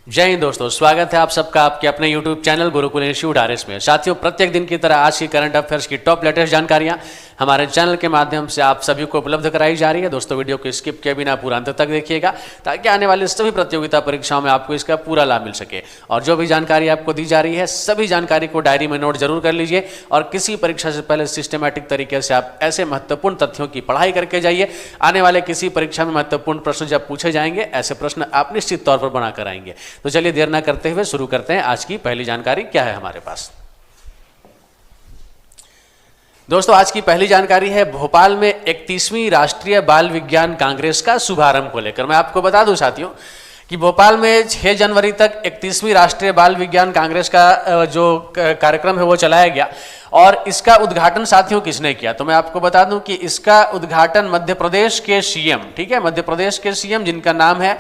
जय हिंद दोस्तों, स्वागत है आप सबका आपके अपने YouTube channel Gurukul institute RS में। साथियों, प्रत्येक दिन की तरह आज की करंट अफेयर्स की टॉप लेटेस्ट जानकारियां हमारे चैनल के माध्यम से आप सभी को उपलब्ध कराई जा रही है। दोस्तों, वीडियो को स्किप किए बिना पूरा अंत तक देखिएगा ताकि आने वाली सभी प्रतियोगिता परीक्षाओं में आपको इसका पूरा लाभ मिल सके। और जो भी जानकारी आपको दी जा रही है, सभी जानकारी को डायरी में नोट जरूर कर लीजिए और किसी परीक्षा से पहले सिस्टमैटिक तरीके से आप ऐसे महत्वपूर्ण तथ्यों की पढ़ाई करके जाइए। आने वाले किसी परीक्षा में महत्वपूर्ण प्रश्न जब पूछे जाएंगे, ऐसे प्रश्न आप निश्चित तौर पर बनाकर आएंगे। तो चलिए देर न करते हुए शुरू करते हैं। आज की पहली जानकारी क्या है हमारे पास? दोस्तों, आज की पहली जानकारी है भोपाल में 31वीं राष्ट्रीय बाल विज्ञान कांग्रेस का शुभारंभ को लेकर। मैं आपको बता दूं साथियों कि भोपाल में 6 जनवरी तक 31वीं राष्ट्रीय बाल विज्ञान कांग्रेस का जो कार्यक्रम है वो चलाया गया और इसका उद्घाटन साथियों किसने किया? तो मैं आपको बता दूं कि इसका उद्घाटन मध्य प्रदेश के सीएम, ठीक है, मध्य प्रदेश के सीएम जिनका नाम है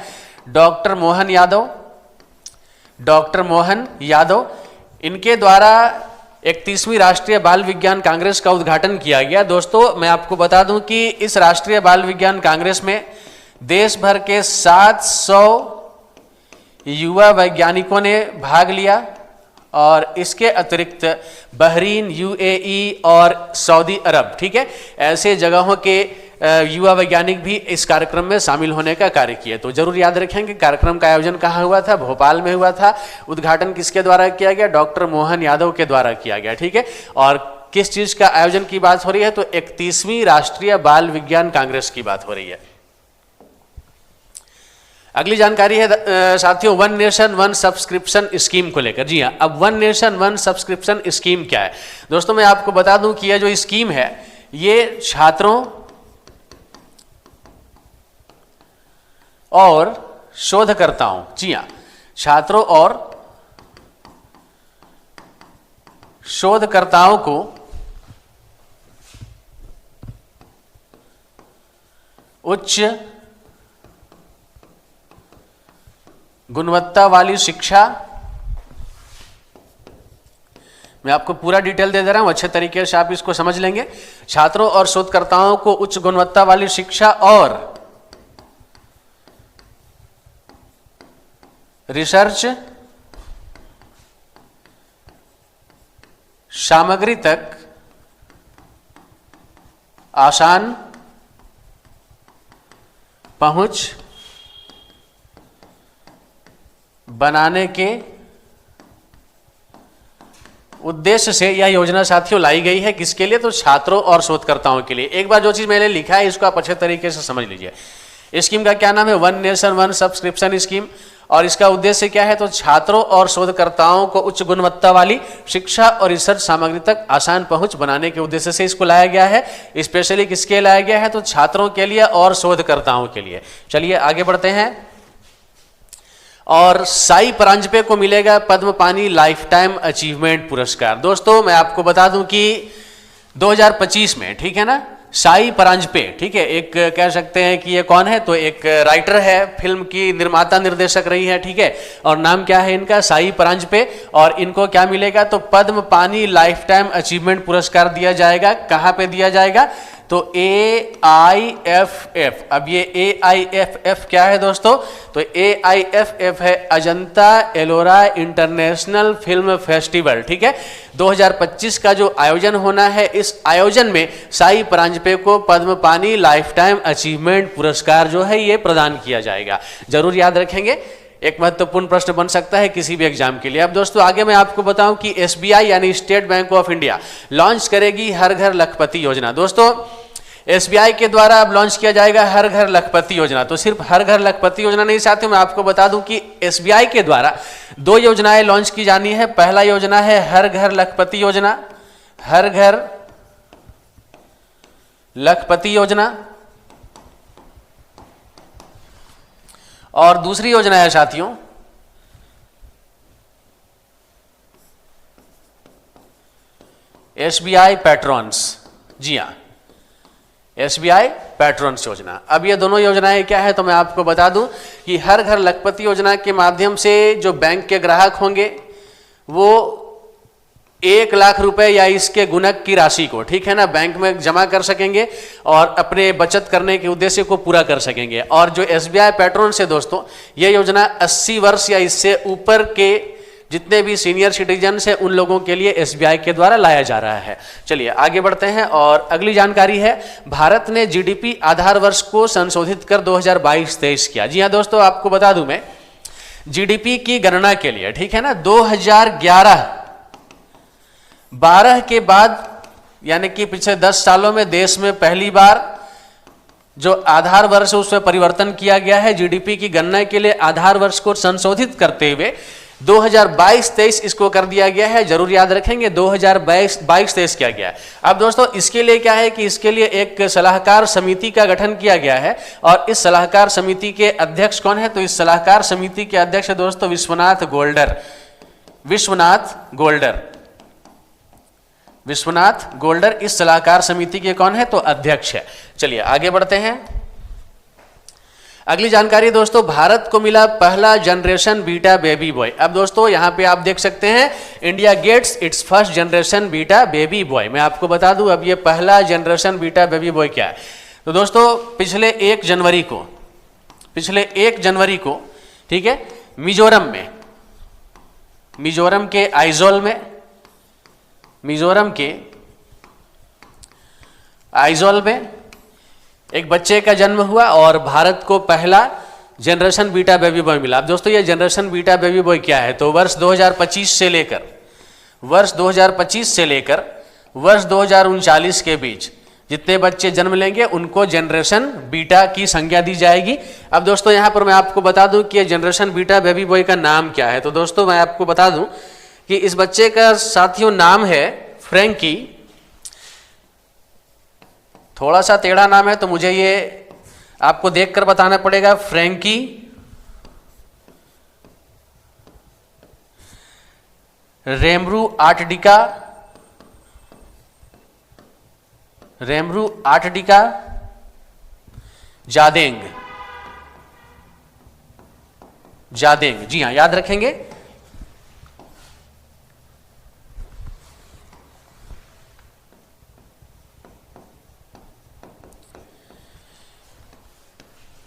डॉक्टर मोहन यादव, इनके द्वारा 31वीं राष्ट्रीय बाल विज्ञान कांग्रेस का उद्घाटन किया गया। दोस्तों, मैं आपको बता दूं कि इस राष्ट्रीय बाल विज्ञान कांग्रेस में देश भर के 700 युवा वैज्ञानिकों ने भाग लिया और इसके अतिरिक्त बहरीन, यूएई और सऊदी अरब, ठीक है, ऐसे जगहों के युवा वैज्ञानिक भी इस कार्यक्रम में शामिल होने का कार्य किए। तो जरूर याद रखें कि कार्यक्रम का आयोजन कहाँ हुआ था? भोपाल में हुआ था। उद्घाटन किसके द्वारा किया गया? डॉक्टर मोहन यादव के द्वारा किया गया, ठीक है। और किस चीज का आयोजन की बात हो रही है? तो 31वीं राष्ट्रीय बाल विज्ञान कांग्रेस की बात हो रही है। अगली जानकारी है साथियों one nation one subscription scheme को लेकर। जी हाँ, अब one nation one subscription scheme क्या है? दोस्तों, मैं आपको बता दूं कि यह जो स्कीम है ये छात्रों और शोधकर्ताओं, जी हां, छात्रों और शोधकर्ताओं को उच्च गुणवत्ता वाली शिक्षा, मैं आपको पूरा डिटेल दे रहा हूं, अच्छे तरीके से आप इसको समझ लेंगे। छात्रों और शोधकर्ताओं को उच्च गुणवत्ता वाली शिक्षा और रिसर्च सामग्री तक आसान पहुंच बनाने के उद्देश्य से यह योजना साथियों लाई गई है। किसके लिए? तो छात्रों और शोधकर्ताओं के लिए। एक बार जो चीज मैंने लिखा है इसको आप अच्छे तरीके से समझ लीजिए। स्कीम का क्या नाम है? One nation one subscription scheme. और इसका उद्देश्य क्या है? तो छात्रों और शोधकर्ताओं को उच्च गुणवत्ता वाली शिक्षा और रिसर्च सामग्री तक आसान पहुंच बनाने के उद्देश्य से इसको लाया गया है। स्पेशली किसके लाया गया है? तो छात्रों के लिए और शोधकर्ताओं के लिए। चलिए आगे बढ़ते हैं। और साई परांजपे को मिलेगा पद्म पानी लाइफ टाइम अचीवमेंट पुरस्कार। दोस्तों, मैं आपको बता दूं कि 2025 में, ठीक है ना, साई परांजपे, ठीक है, एक कह सकते हैं कि ये कौन है? तो एक राइटर है, फिल्म की निर्माता निर्देशक रही है, ठीक है, और नाम क्या है इनका? साई परांजपे। और इनको क्या मिलेगा? तो पद्म पानी लाइफ टाइम अचीवमेंट पुरस्कार दिया जाएगा। कहां पे दिया जाएगा? तो AIFF। अब ये AIFF क्या है दोस्तों? तो AIFF है Ajanta Ellora international film festival, ठीक है। 2025 का जो आयोजन होना है, इस आयोजन में साई परांजपे को पद्म पानी लाइफ टाइम अचीवमेंट पुरस्कार जो है ये प्रदान किया जाएगा। जरूर याद रखेंगे, एक महत्वपूर्ण प्रश्न बन सकता है किसी भी एग्जाम के लिए। अब दोस्तों आगे मैं आपको बताऊं कि SBI यानी state Bank of India launch करेगी हर घर लखपति योजना। दोस्तों, SBI के द्वारा अब लॉन्च किया जाएगा हर घर लखपति योजना। तो सिर्फ हर घर लखपति योजना नहीं साथियों, मैं आपको बता दूं कि SBI के द्वारा 2 योजनाएं लॉन्च की जानी है। पहला योजना है हर घर लखपति योजना, हर घर लखपति योजना, और दूसरी योजना है साथियों SBI पैट्रॉन्स। जी हां, SBI पैट्रॉन्स योजना। अब ये दोनों योजनाएं क्या है? तो मैं आपको बता दूं कि हर घर लखपति योजना के माध्यम से जो बैंक के ग्राहक होंगे वो 1 लाख रुपए या इसके गुणक की राशि को, ठीक है ना, बैंक में जमा कर सकेंगे और अपने बचत करने के उद्देश्य को पूरा कर सकेंगे। और जो SBI पैट्रोन्स है दोस्तों, यह योजना 80 वर्ष या इससे ऊपर के जितने भी सीनियर सिटीजन हैं उन लोगों के लिए SBI के द्वारा लाया जा रहा है। चलिए आगे बढ़ते हैं और अगली जानकारी है, भारत ने GDP आधार वर्ष को संशोधित कर 2022-23 किया। जी हाँ दोस्तों, आपको बता दूं मैं, GDP की गणना के लिए, ठीक है ना, 2011-12 के बाद यानी कि पिछले 10 सालों में देश में पहली बार जो आधार वर्ष उसमें परिवर्तन किया गया है। GDP की गणना के लिए आधार वर्ष को संशोधित करते हुए 2022-23 इसको कर दिया गया है। जरूर याद रखेंगे 2022-23 किया गया है। अब दोस्तों इसके लिए क्या है कि इसके लिए एक सलाहकार समिति का गठन किया गया है और इस सलाहकार समिति के अध्यक्ष कौन है? तो इस सलाहकार समिति के अध्यक्ष है दोस्तों विश्वनाथ गोल्डर इस सलाहकार समिति के कौन है? तो अध्यक्ष है। चलिए आगे बढ़ते हैं। अगली जानकारी दोस्तों, भारत को मिला पहला जनरेशन बीटा बेबी बॉय। अब दोस्तों यहां पे आप देख सकते हैं, India gets its first generation beta baby boy. मैं आपको बता दूं अब ये पहला जनरेशन बीटा बेबी बॉय क्या है। तो दोस्तों पिछले 1 जनवरी को ठीक है, मिजोरम के आइजोल में एक बच्चे का जन्म हुआ और भारत को पहला जनरेशन बीटा बेबी बॉय मिला। अब दोस्तों ये जनरेशन बीटा बेबी बॉय क्या है? तो वर्ष 2025 से लेकर वर्ष 2039 के बीच जितने बच्चे जन्म लेंगे उनको जनरेशन बीटा की संज्ञा दी जाएगी। अब दोस्तों यहां पर मैं आपको बता दूं कि जनरेशन बीटा बेबी बॉय का नाम क्या है। तो दोस्तों मैं आपको बता दूं कि इस बच्चे का साथियों नाम है फ्रैंकी। थोड़ा सा टेढ़ा नाम है तो मुझे ये आपको देखकर बताना पड़ेगा। फ्रैंकी रेमरू आटडिका जादेंग। जी हां, याद रखेंगे।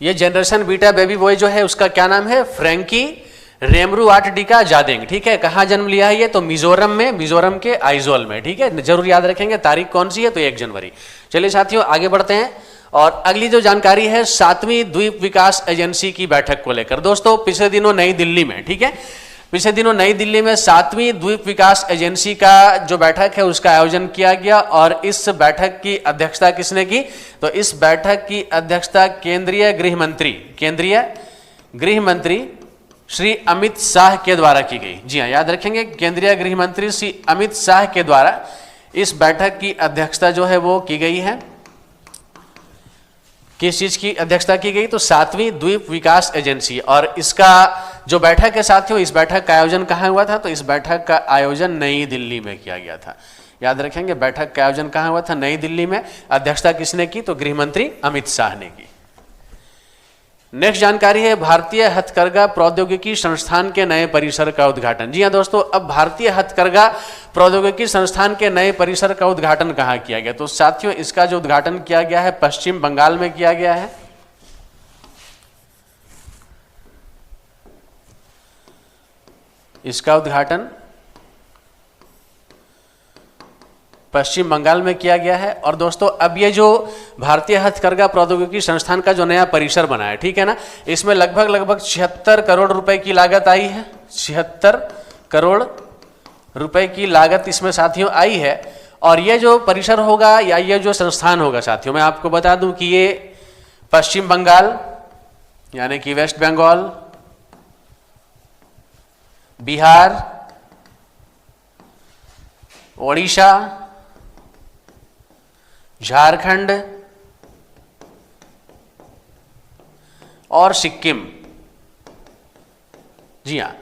ये जनरेशन बीटा बेबी बॉय जो है उसका क्या नाम है? फ्रैंकी रेमरू आटडिका जादेंग। ठीक है, कहां जन्म लिया है ये? तो मिजोरम के आइजोल में। ठीक है, जरूर याद रखेंगे। तारीख कौन सी है? तो 1 जनवरी। चलिए साथियों आगे बढ़ते हैं और अगली जो जानकारी है 7वीं द्वीप विकास एजेंसी की बैठक को लेकर। दोस्तों पिछले दिनों नई दिल्ली में, ठीक है, पिछले दिनों नई दिल्ली में 7वीं द्वीप विकास एजेंसी का जो बैठक है उसका आयोजन किया गया और इस बैठक की अध्यक्षता किसने की? तो इस बैठक की अध्यक्षता केंद्रीय गृह मंत्री श्री अमित शाह के द्वारा की गई। जी हाँ, याद रखेंगे, केंद्रीय गृह मंत्री श्री अमित शाह के द्वारा इस बैठक की अध्यक्षता जो है वो की गई है। किस चीज की अध्यक्षता की गई? तो 7वीं द्वीप विकास एजेंसी। और इसका जो बैठक है साथियों, इस बैठक का आयोजन कहाँ हुआ था? तो इस बैठक का आयोजन नई दिल्ली में किया गया था। याद रखेंगे, बैठक का आयोजन कहाँ हुआ था? नई दिल्ली में। अध्यक्षता किसने की? तो गृह मंत्री अमित शाह ने की। नेक्स्ट जानकारी है भारतीय हथकरघा प्रौद्योगिकी संस्थान के नए परिसर का उद्घाटन। जी हाँ दोस्तों, अब भारतीय हथकरघा प्रौद्योगिकी संस्थान के नए परिसर का उद्घाटन कहाँ किया गया? तो साथियों इसका जो उद्घाटन किया गया है पश्चिम बंगाल में किया गया है। इसका उद्घाटन पश्चिम बंगाल में किया गया है। और दोस्तों अब ये जो भारतीय हथकरघा प्रौद्योगिकी संस्थान का जो नया परिसर बना है, ठीक है ना, इसमें लगभग 76 करोड़ रुपए की लागत आई है। 76 करोड़ रुपए की लागत इसमें साथियों आई है। और ये जो परिसर होगा या ये जो संस्थान होगा साथियों, मैं आपको बता दूं कि ये पश्चिम बंगाल यानी कि वेस्ट बंगाल, बिहार, ओडिशा, झारखंड और सिक्किम, जी हाँ,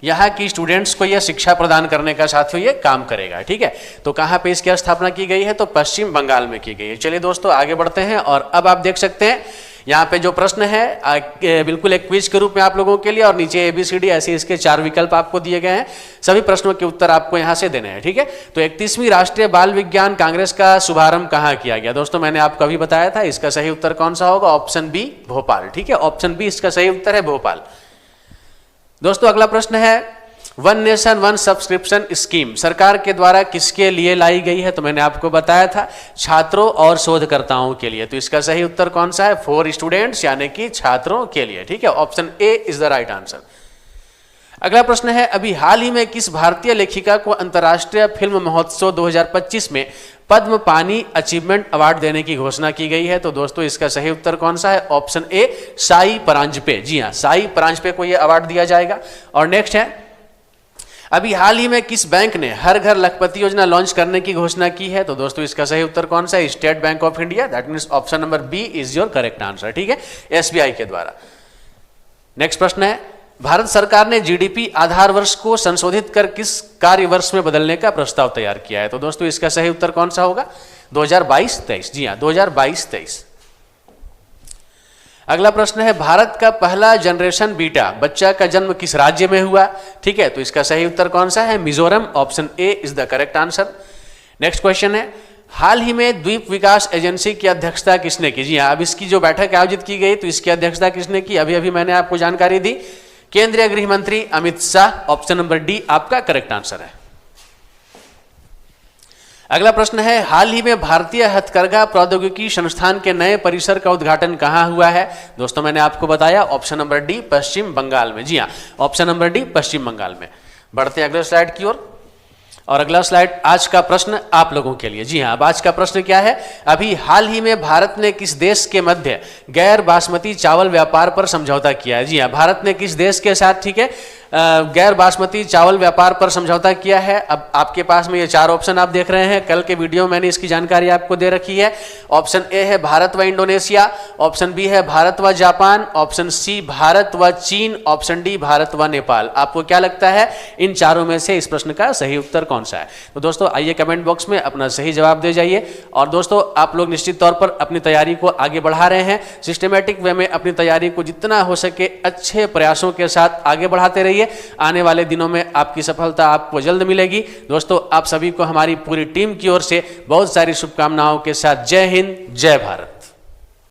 यहाँ की स्टूडेंट्स को यह शिक्षा प्रदान करने का साथियों ये काम करेगा। ठीक है, तो कहाँ पे इसकी स्थापना की गई है? तो पश्चिम बंगाल में की गई है। चलिए दोस्तों आगे बढ़ते हैं और अब आप देख सकते हैं यहाँ पे जो प्रश्न है बिल्कुल एक क्विज के रूप में आप लोगों के लिए, और नीचे ABCD ऐसे इसके 4 विकल्प आपको दिए गए हैं, सभी प्रश्नों के उत्तर आपको यहाँ से देने हैं, ठीक है। तो 31वीं राष्ट्रीय बाल विज्ञान कांग्रेस का शुभारंभ कहाँ किया गया? दोस्तों मैंने आपको अभी बताया था, इसका सही उत्तर कौन सा होगा? ऑप्शन बी, भोपाल, ठीक है। ऑप्शन बी इसका सही उत्तर है, भोपाल। दोस्तों अगला प्रश्न है, one nation one subscription scheme सरकार के द्वारा किसके लिए लाई गई है? तो मैंने आपको बताया था, छात्रों और शोधकर्ताओं के लिए। तो इसका सही उत्तर कौन सा है? फॉर स्टूडेंट्स, यानी कि छात्रों के लिए, ठीक है। Option A is the right answer. अगला प्रश्न है, अभी हाल ही में किस भारतीय लेखिका को अंतर्राष्ट्रीय फिल्म महोत्सव 2025 में पद्म पानी अचीवमेंट अवार्ड देने की घोषणा की गई है? तो दोस्तों इसका सही उत्तर कौन सा है? Option A, Sai Paranjpye. जी हाँ, साई परांजपे को यह अवार्ड दिया जाएगा। और नेक्स्ट है, अभी हाल ही में किस बैंक ने हर घर लखपति योजना लॉन्च करने की घोषणा की है? तो दोस्तों इसका सही उत्तर कौन सा है? State Bank of India. That means option number B is your correct answer, ठीक है, SBI के द्वारा। नेक्स्ट प्रश्न है, भारत सरकार ने GDP आधार वर्ष को संशोधित कर किस कार्य वर्ष में बदलने का प्रस्ताव तैयार किया है? तो दोस्तों इसका सही उत्तर कौन सा होगा? 2022-23। जी हाँ, 2022-23। अगला प्रश्न है, भारत का पहला जनरेशन बीटा बच्चा का जन्म किस राज्य में हुआ? ठीक है, तो इसका सही उत्तर कौन सा है? Mizoram. Option A is the correct answer. Next question है, हाल ही में द्वीप विकास एजेंसी की अध्यक्षता किसने की? जी हाँ, अब इसकी जो बैठक आयोजित की गई, तो इसकी अध्यक्षता किसने की? अभी मैंने आपको जानकारी दी, केंद्रीय गृह मंत्री Amit Shah. Option number D आपका करेक्ट आंसर है। अगला प्रश्न है, हाल ही में भारतीय हथकरघा प्रौद्योगिकी संस्थान के नए परिसर का उद्घाटन कहाँ हुआ है? दोस्तों मैंने आपको बताया, ऑप्शन नंबर डी, पश्चिम बंगाल में। जी हाँ, ऑप्शन नंबर डी, पश्चिम बंगाल में। बढ़ते हैं अगले स्लाइड की ओर। और अगला स्लाइड आज का प्रश्न आप लोगों के लिए। जी हाँ, अब आज का प्रश्न क्या है, अभी हाल ही में भारत ने किस देश के मध्य गैर बासमती चावल व्यापार पर समझौता किया है? जी हाँ, भारत ने किस देश के साथ, ठीक है, गैर बासमती चावल व्यापार पर समझौता किया है? अब आपके पास में ये 4 ऑप्शन आप देख रहे हैं, कल के वीडियो में मैंने इसकी जानकारी आपको दे रखी है। ऑप्शन ए है भारत व इंडोनेशिया, ऑप्शन बी है भारत व जापान, ऑप्शन सी भारत व चीन, ऑप्शन डी भारत व नेपाल। आपको क्या लगता है इन चारों में से इस प्रश्न का सही उत्तर कौन सा है? तो दोस्तों आइए कमेंट बॉक्स में अपना सही जवाब दे जाइए। और दोस्तों आप लोग निश्चित तौर पर अपनी तैयारी को आगे बढ़ा रहे हैं, सिस्टमेटिक वे में अपनी तैयारी को जितना हो सके अच्छे प्रयासों के साथ आगे बढ़ाते रहिए। आने वाले दिनों में आपकी सफलता आपको जल्द मिलेगी। दोस्तों आप सभी को हमारी पूरी टीम की ओर से बहुत सारी शुभकामनाओं के साथ जय हिंद, जय भारत।